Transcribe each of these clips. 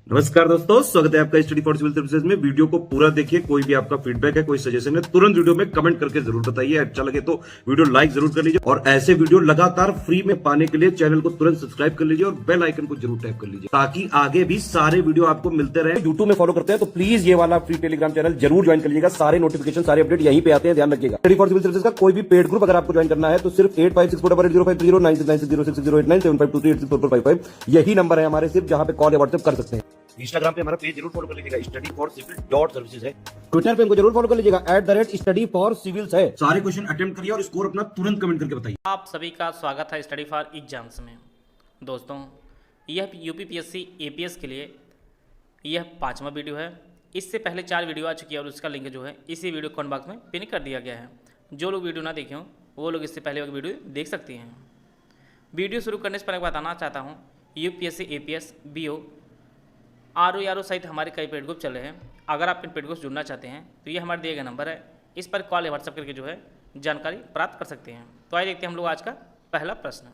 नमस्कार दोस्तों, स्वागत है आपका स्टडी फॉर सिविल सर्विसेज में। वीडियो को पूरा देखिए। कोई भी आपका फीडबैक है, कोई सजेशन है, तुरंत वीडियो में कमेंट करके जरूर बताइए। अच्छा लगे तो वीडियो लाइक जरूर कर लीजिए और ऐसे वीडियो लगातार फ्री में पाने के लिए चैनल को तुरंत सब्सक्राइब कर लीजिए और बेल आइकन को जरूर टैप कर लीजिए ताकि आगे भी सारे वीडियो आपको मिलते रहे। यूट्यूब में फॉलो करते हैं तो प्लीज ये वाला फ्री टेलीग्राम चैनल जरूर ज्वाइन कर लीजिएगा। सारे नोटिफिकेशन, सारे अपडेट यहीं पे आते हैं, ध्यान रखिएगा। स्टडी फॉर सिविल सर्विसेज का कोई भी पेड ग्रुप अगर आपको ज्वाइन करना है तो सिर्फ 8564805309697523860455 यही नंबर है हमारे, सिर्फ जहां पे कॉल या व्हाट्सएप कर सकते हैं। इंस्टाग्राम पे हमारा पेज जरूर फॉलो कर लीजिएगा, study for civil dot services है। ट्विटर पे हमको जरूर फॉलो कर लीजिएगा, @स्टडी फॉर सिविल्स है। सारे क्वेश्चन अटेम्प्ट करिए और स्कोर अपना तुरंत कमेंट करके बताइए। आप सभी का स्वागत है स्टडी फॉर एग्जाम्स में। दोस्तों, यह यूपीपीएससी एपीएस के लिए यह 5वां वीडियो है। इससे पहले 4 वीडियो आ चुकी है और उसका लिंक जो है इसी वीडियो कमेंट बॉक्स में पिन कर दिया गया है। जो लोग वीडियो ना देखे हों वो लोग इससे पहले वीडियो देख सकते हैं। वीडियो शुरू करने से पहले बताना चाहता हूँ, यूपीएससी एपीएस बीओ आरओ सहित हमारे कई पेड ग्रुप चल रहे हैं। अगर आप इन पेड ग्रुप से जुड़ना चाहते हैं तो ये हमारे दिए गए नंबर है, इस पर कॉल या व्हाट्सएप करके जो है जानकारी प्राप्त कर सकते हैं। तो आइए देखते हैं हम लोग आज का पहला प्रश्न।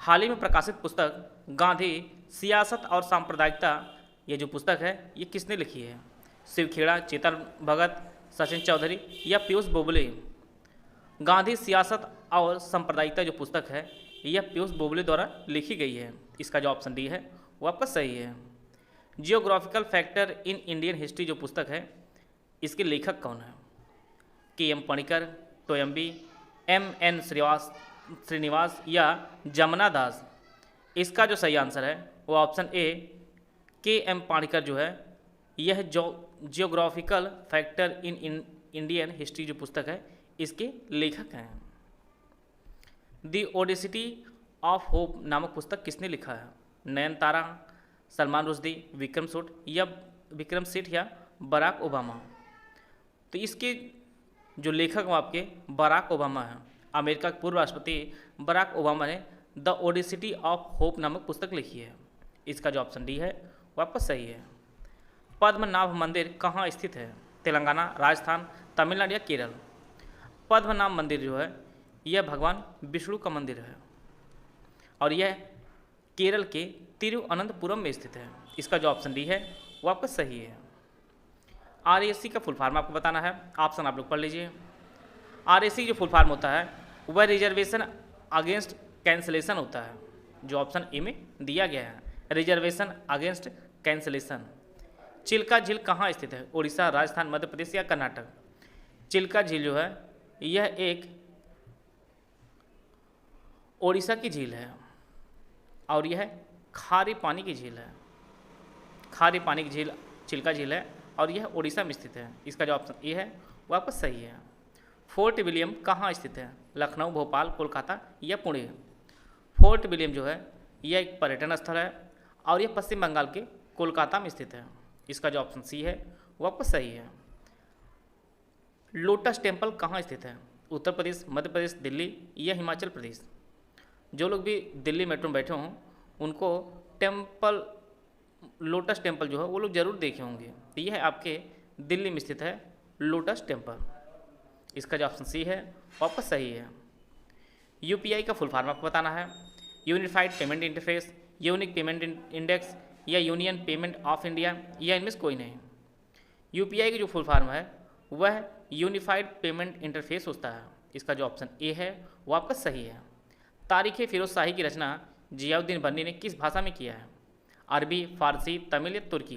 हाल ही में प्रकाशित पुस्तक गांधी सियासत और सांप्रदायिकता, ये जो पुस्तक है ये किसने लिखी है? शिव खेड़ा, चेतन भगत, सचिन चौधरी या पीयूष बोबले? गांधी सियासत और सांप्रदायिकता जो पुस्तक है यह पीयूष बोबले द्वारा लिखी गई है। इसका जो ऑप्शन डी है वो आपका सही है। Geographical factor in Indian history जो पुस्तक है इसके लेखक कौन है? के.एम. पणिकर, टोयम्बी, M.N. श्रीनिवास या जमुना दास? इसका जो सही आंसर है वो ऑप्शन ए के.एम. पणिकर जो है यह geographical factor in Indian history जो पुस्तक है इसके लेखक हैं। द ओडेसिटी ऑफ होप नामक पुस्तक किसने लिखा है? नयनतारा, सलमान रुश्दी, विक्रम सेठ या बराक ओबामा? तो इसके जो लेखक वो आपके बराक ओबामा हैं। अमेरिका के पूर्व राष्ट्रपति बराक ओबामा ने द ओडेसिटी ऑफ होप नामक पुस्तक लिखी है। इसका जो ऑप्शन डी है वो आपका सही है। पद्मनाभ मंदिर कहाँ स्थित है? तेलंगाना, राजस्थान, तमिलनाडु या केरल? पद्मनाभ मंदिर जो है यह भगवान विष्णु का मंदिर है और यह केरल के तिरुवनंतपुरम में स्थित है। इसका जो ऑप्शन डी है वो आपका सही है। आरएससी का फुल फॉर्म आपको बताना है, ऑप्शन आप लोग पढ़ लीजिए। आरएससी जो फुल फॉर्म होता है वह रिजर्वेशन अगेंस्ट कैंसलेशन होता है, जो ऑप्शन ए में दिया गया है, रिजर्वेशन अगेंस्ट कैंसलेशन। चिल्का झील कहाँ स्थित है? उड़ीसा, राजस्थान, मध्य प्रदेश या कर्नाटक? चिल्का झील जो है यह एक उड़ीसा की झील है और यह खारे पानी की झील है। खारे पानी की झील चिल्का झील है और यह उड़ीसा में स्थित है। इसका जो ऑप्शन ए है वो आपका सही है। फोर्ट विलियम कहाँ स्थित है? लखनऊ, भोपाल, कोलकाता या पुणे? फोर्ट विलियम जो है यह एक पर्यटन स्थल है और यह पश्चिम बंगाल के कोलकाता में स्थित है। इसका जो ऑप्शन सी है वो आपका सही है। लोटस टेम्पल कहाँ स्थित है? उत्तर प्रदेश, मध्य प्रदेश, दिल्ली या हिमाचल प्रदेश? जो लोग भी दिल्ली मेट्रो में बैठे हों उनको टेम्पल, लोटस टेम्पल जो है वो लोग जरूर देखे होंगे। तो यह आपके दिल्ली में स्थित है लोटस टेम्पल। इसका जो ऑप्शन सी है वो आपका सही है। यूपीआई का फुल फॉर्म आपको बताना है, unified payment interface, unique payment index या यूनियन पेमेंट ऑफ इंडिया या इनमें से कोई नहीं? यूपीआई की जो फुल फॉर्म है वह यूनिफाइड पेमेंट इंटरफेस होता है। इसका जो ऑप्शन ए है वो आपका सही है। तारीख़ फिरोज शाही की रचना जियाउद्दीन बन्नी ने किस भाषा में किया है? अरबी, फारसी, तमिल या तुर्की?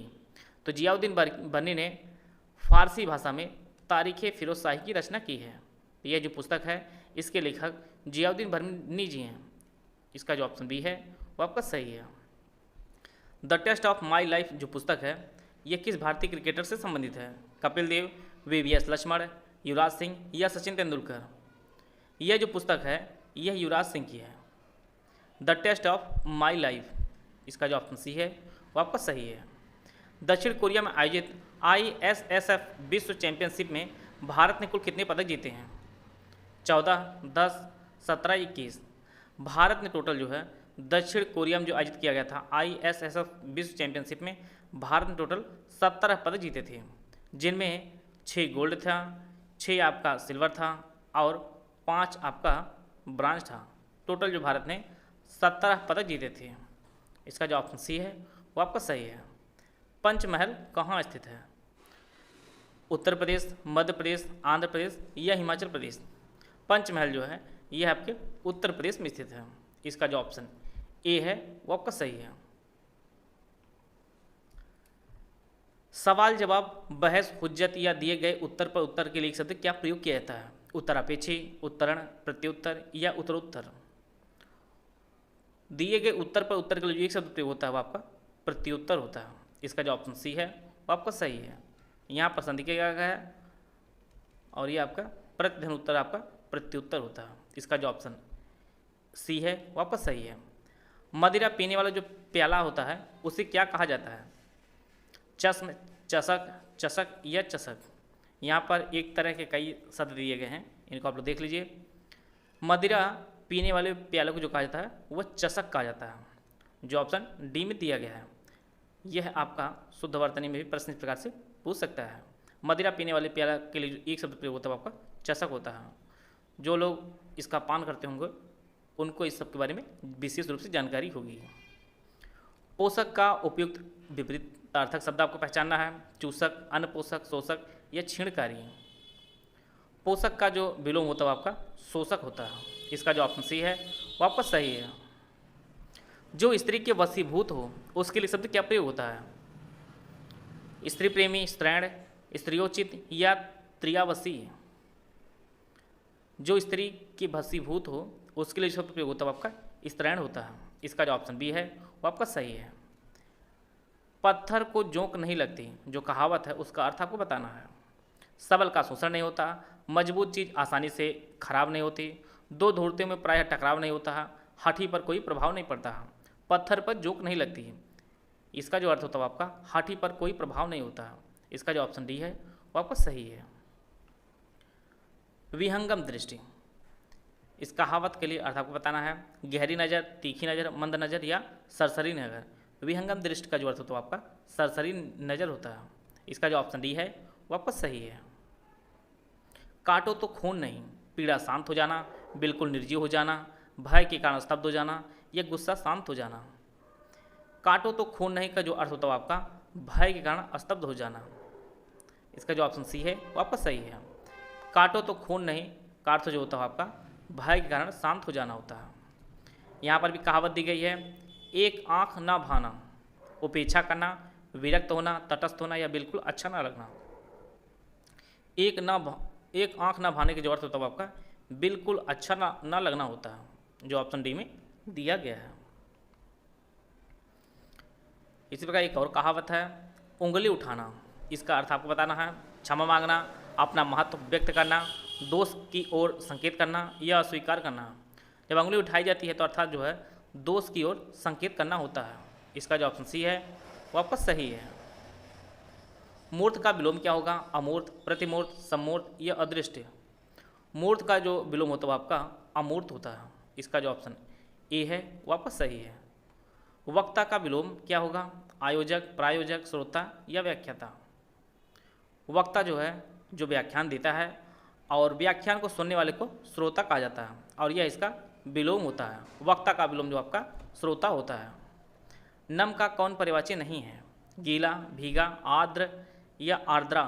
तो जियाउद्दीन बन्नी ने फारसी भाषा में तारीख़ फिरोज शाही की रचना की है। यह जो पुस्तक है इसके लेखक जियाउद्दीन बन्नी जी हैं। इसका जो ऑप्शन बी है वो आपका सही है। The test of my life जो पुस्तक है यह किस भारतीय क्रिकेटर से संबंधित है? कपिल देव, वीवीएस लक्ष्मण, युवराज सिंह या सचिन तेंदुलकर? यह जो पुस्तक है यह युवराज सिंह की है, the test of my life. इसका जो ऑप्शन सी है वो आपका सही है। दक्षिण कोरिया में आयोजित ISSF विश्व चैंपियनशिप में भारत ने कुल कितने पदक जीते हैं? 14, 10, 17, 21? भारत ने टोटल जो है दक्षिण कोरिया में जो आयोजित किया गया था ISSF विश्व चैंपियनशिप में भारत ने टोटल 17 पदक जीते थे, जिनमें 6 गोल्ड था, 6 आपका सिल्वर था और 5 आपका ब्रांज था। टोटल जो भारत ने 17 पदक जीते थे। इसका जो ऑप्शन सी है वो आपका सही है। पंचमहल कहाँ स्थित है? उत्तर प्रदेश, मध्य प्रदेश, आंध्र प्रदेश या हिमाचल प्रदेश? पंचमहल जो है यह आपके उत्तर प्रदेश में स्थित है। इसका जो ऑप्शन ए है वो आपका सही है। सवाल जवाब, बहस, हुज्जत या दिए गए उत्तर पर उत्तर के लिए एक शब्द क्या प्रयोग किया जाता है? उत्तरापेक्षी, उत्तरण, प्रत्युत्तर या उत्तरोत्तर? दिए गए उत्तर पर उत्तर के लिए जो एक शब्द प्रयोग होता है वो आपका प्रत्युत्तर होता है। इसका जो ऑप्शन सी है वो आपका सही है। यहाँ पर संधि किया गया है और ये आपका प्रतिधन उत्तर आपका प्रत्युत्तर होता है। इसका जो ऑप्शन सी है वो आपका सही है। मदिरा पीने वाला जो प्याला होता है उसे क्या कहा जाता है? चश्म, चषक, चषक या चषक? यहाँ पर एक तरह के कई शब्द दिए गए हैं, इनको आप लोग देख लीजिए। मदिरा पीने वाले प्याले को जो कहा जाता है वह चषक कहा जाता है, जो ऑप्शन डी में दिया गया है। यह आपका शुद्ध वर्तनी में भी प्रश्न इस प्रकार से पूछ सकता है। मदिरा पीने वाले प्याला के लिए जो एक शब्द प्रयोग होता है वो आपका चषक होता है। जो लोग इसका पान करते होंगे उनको इस सब के बारे में विशेष रूप से जानकारी होगी। पोषक का उपयुक्त विपरीतार्थक शब्द आपको पहचानना है। चूषक, अन्न पोषक, शोषक या क्षीणकारी? पोषक का जो विलोम होता है वो आपका शोषक होता है। इसका जो ऑप्शन सी है वो आपका सही है। जो स्त्री के वशीभूत हो उसके लिए शब्द क्या प्रयोग होता है? स्त्री प्रेमी, स्त्रैण, स्त्रियोचित या त्रियावसी? जो स्त्री के वशीभूत हो उसके लिए शब्द प्रयोग होता है आपका स्त्रैण होता है। इसका जो ऑप्शन बी है वो आपका सही है। पत्थर को जोंक नहीं लगती जो कहावत है उसका अर्थ आपको बताना है। सबल का शोषण नहीं होता, मजबूत चीज़ आसानी से खराब नहीं होती, दो धूर्तों में प्रायः टकराव नहीं होता, हाथी पर कोई प्रभाव नहीं पड़ता, पत्थर पर जोंक नहीं लगती। इसका जो अर्थ होता है आपका हाथी पर कोई प्रभाव नहीं होता। इसका जो ऑप्शन डी है वो आपका सही है। विहंगम दृष्टि, इस कहावत के लिए अर्थ आपको बताना है। गहरी नज़र, तीखी नज़र, मंद नज़र या सरसरी नज़र? विहंगम दृष्टि का जो अर्थ होता है आपका सरसरी नज़र होता है। इसका जो ऑप्शन डी है वो आपका सही है। काटो तो खून नहीं, पीड़ा शांत हो जाना, बिल्कुल निर्जीव हो जाना, भय के कारण स्तब्ध हो जाना या गुस्सा शांत हो जाना? काटो तो खून नहीं का जो अर्थ होता है आपका भय के कारण स्तब्ध हो जाना। इसका जो ऑप्शन सी है वो आपका सही है। काटो तो खून नहीं का अर्थ जो होता है आपका भय के कारण शांत हो जाना होता है। यहाँ पर भी कहावत दी गई है, एक आँख ना भाना, उपेक्षा करना, विरक्त होना, तटस्थ होना या बिल्कुल अच्छा ना लगना? एक आँख ना भाने के जो अर्थ होता है आपका बिल्कुल अच्छा ना लगना होता है, जो ऑप्शन डी में दिया गया है। इसी प्रकार एक और कहावत है, उंगली उठाना, इसका अर्थ आपको बताना है। क्षमा मांगना, अपना महत्व व्यक्त करना, दोष की ओर संकेत करना या अस्वीकार करना? जब उंगली उठाई जाती है तो अर्थात जो है दोष की ओर संकेत करना होता है। इसका जो ऑप्शन सी है वो आपका सही है। मूर्त का विलोम क्या होगा? अमूर्त, प्रतिमूर्त, सम्मूर्त या अदृष्ट? मूर्त का जो विलोम होता है वो आपका अमूर्त होता है। इसका जो ऑप्शन ए है वो आपका सही है। वक्ता का विलोम क्या होगा? आयोजक, प्रायोजक, श्रोता या व्याख्याता? वक्ता जो है जो व्याख्यान देता है और व्याख्यान को सुनने वाले को श्रोता कहा जाता है और यह इसका विलोम होता है। वक्ता का विलोम जो आपका श्रोता होता है। नम का कौन पर्यायवाची नहीं है? गीला, भीगा, आर्द्र या आर्द्रा?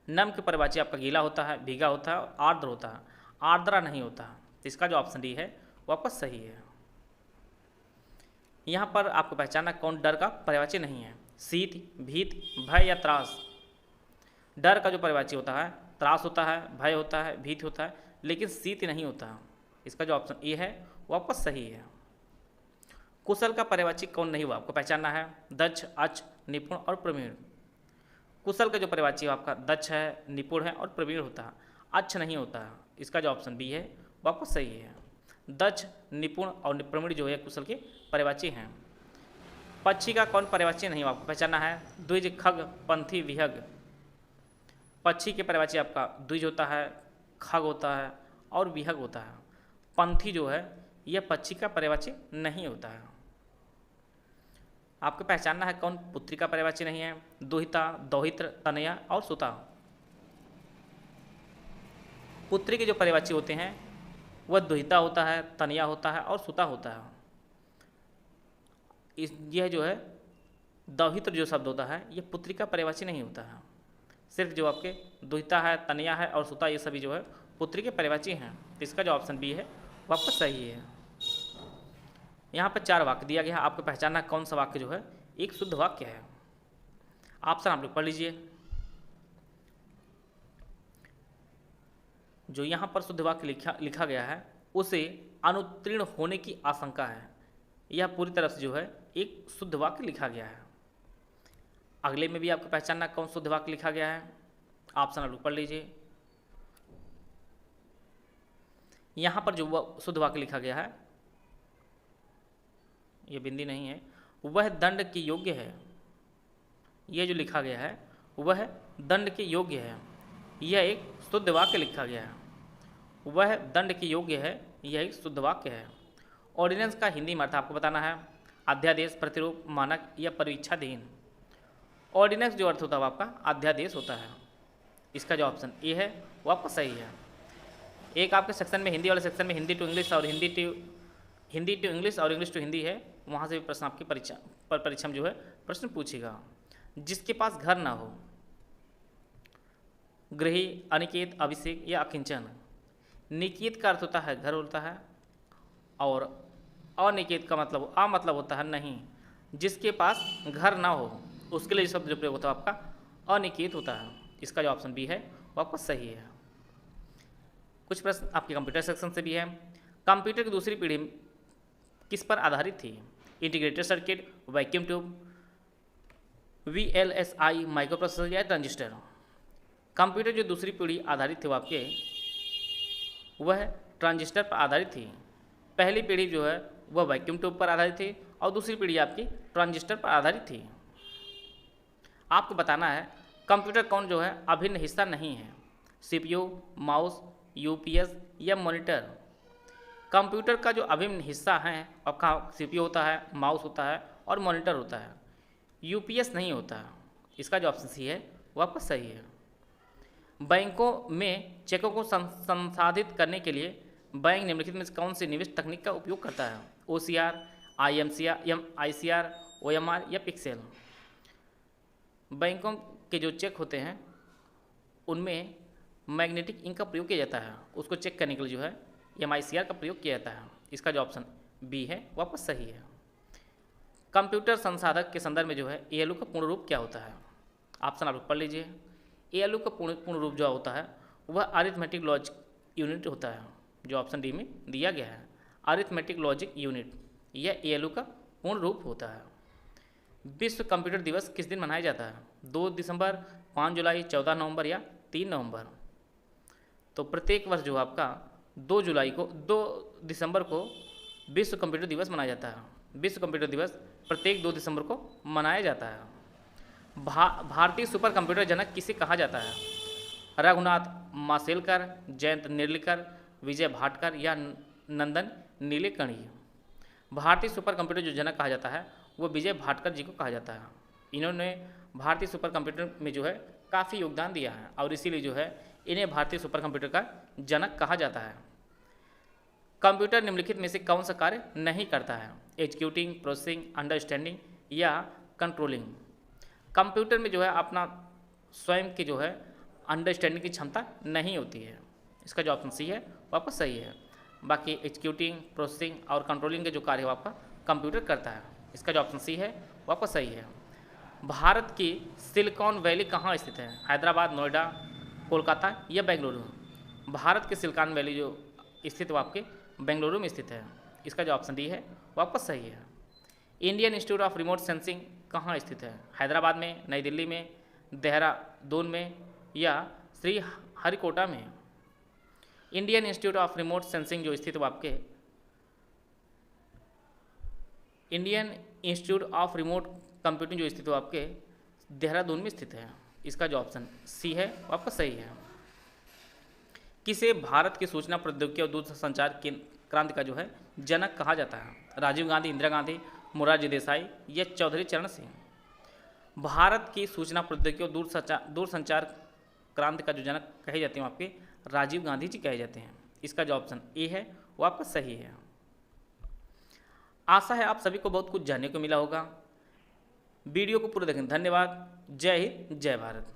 नम के पर्यायवाची आपका गीला होता है, भीगा होता है और आर्द्र होता है, आर्द्रा नहीं होता। इसका जो ऑप्शन डी है वो आपका सही है। यहाँ पर आपको पहचानना कौन डर का पर्यायवाची नहीं है? शीत, भीत, भय या त्रास? डर का जो पर्यायवाची होता है त्रास होता है, भय होता है, भीत होता है, लेकिन शीत नहीं होता। इसका जो ऑप्शन ए है वो आपका सही है। कुशल का पर्यायवाची कौन नहीं हुआ आपको पहचानना है? दक्ष, अक्ष, निपुण और प्रवीण? कुशल का जो पर्यायवाची आपका दक्ष है, निपुण है और प्रवीण होता है, अक्ष नहीं होता है। इसका जो ऑप्शन बी है वो आपको सही है। दक्ष, निपुण और प्रवीण जो है कुशल के पर्यायवाची हैं। पक्षी का कौन पर्यायवाची नहीं हुआ आपको पहचानना है? द्विज, खग, पंथी, विहग? पक्षी के पर्यायवाची आपका द्विज होता है, खग होता है और विहग होता है। पंथी जो है यह पक्षी का पर्यायवाची नहीं होता है। आपको पहचानना है कौन पुत्री का पर्यायवाची नहीं है? दुहिता, दौहित्र, तनया और सुता? पुत्री के जो पर्यायवाची होते हैं वह दुहिता होता है, तनया होता है और सुता होता है। यह जो है दौहित्र जो शब्द होता है ये पुत्री का पर्यायवाची नहीं होता है। सिर्फ जो आपके दुहिता है, तनया है और सुता, ये सभी जो है पुत्री के पर्यायवाची हैं। तो इसका जो ऑप्शन बी है वो आपका सही है। यहाँ पर 4 वाक्य दिया गया है, आपको पहचानना कौन सा वाक्य जो है एक शुद्ध वाक्य है। ऑप्शन आप लोग पढ़ लीजिए। जो यहाँ पर शुद्ध वाक्य लिखा गया है उसे अनुत्तीर्ण होने की आशंका है। यह पूरी तरह से जो है एक शुद्ध वाक्य लिखा गया है। अगले में भी आपको पहचानना कौन शुद्ध वाक्य लिखा गया है। ऑप्शन आप लोग पढ़ लीजिए। यहाँ पर जो शुद्ध वाक्य लिखा गया है, ये बिंदी नहीं है, वह दंड के योग्य है। यह जो लिखा गया है वह दंड के योग्य है। यह एक शुद्ध वाक्य लिखा गया है। वह दंड के योग्य है, यह एक शुद्ध वाक्य है। ऑर्डिनेंस का हिंदी में अर्थ आपको बताना है। अध्यादेश, प्रतिरूप, मानक या परीक्षाधीन। ऑर्डिनेंस जो अर्थ होता है आपका अध्यादेश होता है। इसका जो ऑप्शन ए है वो आपका सही है। एक आपके सेक्शन में हिंदी वाले सेक्शन में हिंदी टू इंग्लिश और हिंदी टू इंग्लिश और इंग्लिश टू हिंदी है, वहाँ से भी प्रश्न आपकी परीक्षा में जो है प्रश्न पूछेगा। जिसके पास घर ना हो, गृही, अनिकेत, अभिषेक या अकिंचन। निकेत का अर्थ होता है घर होता है और अनिकेत का मतलब होता है नहीं। जिसके पास घर ना हो उसके लिए शब्द जो प्रयोग होता है आपका अनिकेत होता है। इसका जो ऑप्शन बी है वो आपका सही है। कुछ प्रश्न आपके कंप्यूटर सेक्शन से भी है। कंप्यूटर की दूसरी पीढ़ी किस पर आधारित थी? Integrated circuit, vacuum tube, VLSI, micro processor या ट्रांजिस्टर। कंप्यूटर जो दूसरी पीढ़ी आधारित थी वो आपके वह ट्रांजिस्टर पर आधारित थी। पहली पीढ़ी जो है वह वैक्यूम ट्यूब पर आधारित थी और दूसरी पीढ़ी आपकी ट्रांजिस्टर पर आधारित थी। आपको बताना है कंप्यूटर कौन जो है अभिन्न हिस्सा नहीं है? CPU, माउस, UPS या मॉनिटर। कंप्यूटर का जो अभिन्न हिस्सा है आपका CPU होता है, माउस होता है और मॉनिटर होता है। UPS नहीं होता है। इसका जो ऑप्शन सी है वो आपका सही है। बैंकों में चेकों को संसाधित करने के लिए बैंक निम्नलिखित में कौन सी निवेश तकनीक का उपयोग करता है? OCR, ICR, OMR या पिक्सेल। बैंकों के जो चेक होते हैं उनमें मैग्नेटिक इंक का प्रयोग किया जाता है। उसको चेक करने के लिए जो है MICR का प्रयोग किया जाता है। इसका जो ऑप्शन बी है वो आपका सही है। कंप्यूटर संसाधक के संदर्भ में जो है ALU का पूर्ण रूप क्या होता है? ऑप्शन आप पढ़ लीजिए। ALU का पूर्ण रूप जो होता है वह अरिथमेटिक लॉजिक यूनिट होता है, जो ऑप्शन डी में दिया गया है। अरिथमेटिक लॉजिक यूनिट यह ALU का पूर्ण रूप होता है। विश्व कंप्यूटर दिवस किस दिन मनाया जाता है? 2 दिसंबर, 5 जुलाई, 14 नवंबर या 3 नवंबर। तो प्रत्येक वर्ष जो आपका 2 दिसंबर को विश्व कंप्यूटर दिवस मनाया जाता है। विश्व कंप्यूटर दिवस प्रत्येक 2 दिसंबर को मनाया जाता है। भारतीय सुपर कंप्यूटर जनक किसे कहा जाता है? रघुनाथ माशेलकर, जयंत नेर्लिकर, विजय भाटकर या नंदन नीलेकणी। भारतीय सुपर कंप्यूटर जो जनक कहा जाता है वो विजय भाटकर जी को कहा जाता है। इन्होंने भारतीय सुपर कंप्यूटर में जो है काफ़ी योगदान दिया है और इसीलिए जो है इन्हें भारतीय सुपर कंप्यूटर का जनक कहा जाता है। कंप्यूटर निम्नलिखित में से कौन सा कार्य नहीं करता है? एग्जीक्यूटिंग, प्रोसेसिंग, अंडरस्टैंडिंग या कंट्रोलिंग। कंप्यूटर में जो है अपना स्वयं की जो है अंडरस्टैंडिंग की क्षमता नहीं होती है। इसका जो ऑप्शन सी है वो आपका सही है। बाकी एग्जीक्यूटिंग, प्रोसेसिंग और कंट्रोलिंग के जो कार्य वो आपका कंप्यूटर करता है। इसका जो ऑप्शन सी है वो आपका सही है। भारत की सिलिकॉन वैली कहाँ स्थित है? हैदराबाद, नोएडा, कोलकाता या बेंगलुरु। भारत के सिलिकॉन वैली जो स्थित वो आपके बेंगलुरु में स्थित है। इसका जो ऑप्शन डी है वो आपका सही है। Indian institute of remote sensing कहाँ स्थित है? हैदराबाद में, नई दिल्ली में, देहरादून में या श्री हरिकोटा में। Indian institute of remote sensing जो स्थित वो आपके Indian institute of remote computing जो स्थित वो आपके देहरादून में स्थित है। इसका जो ऑप्शन सी है वो आपका सही है। किसे भारत की सूचना प्रौद्योगिकी और दूरसंचार क्रांति का जो है जनक कहा जाता है? राजीव गांधी, इंदिरा गांधी, मोरारजी देसाई या चौधरी चरण सिंह। भारत की सूचना प्रौद्योगिकी और दूरसंचार क्रांति का जो जनक कहे जाते हैं आपके राजीव गांधी जी कहे जाते हैं। इसका जो ऑप्शन ए है वो आपका सही है। आशा है आप सभी को बहुत कुछ जानने को मिला होगा। वीडियो को पूरा देखें। धन्यवाद। जय हिंद, जय भारत।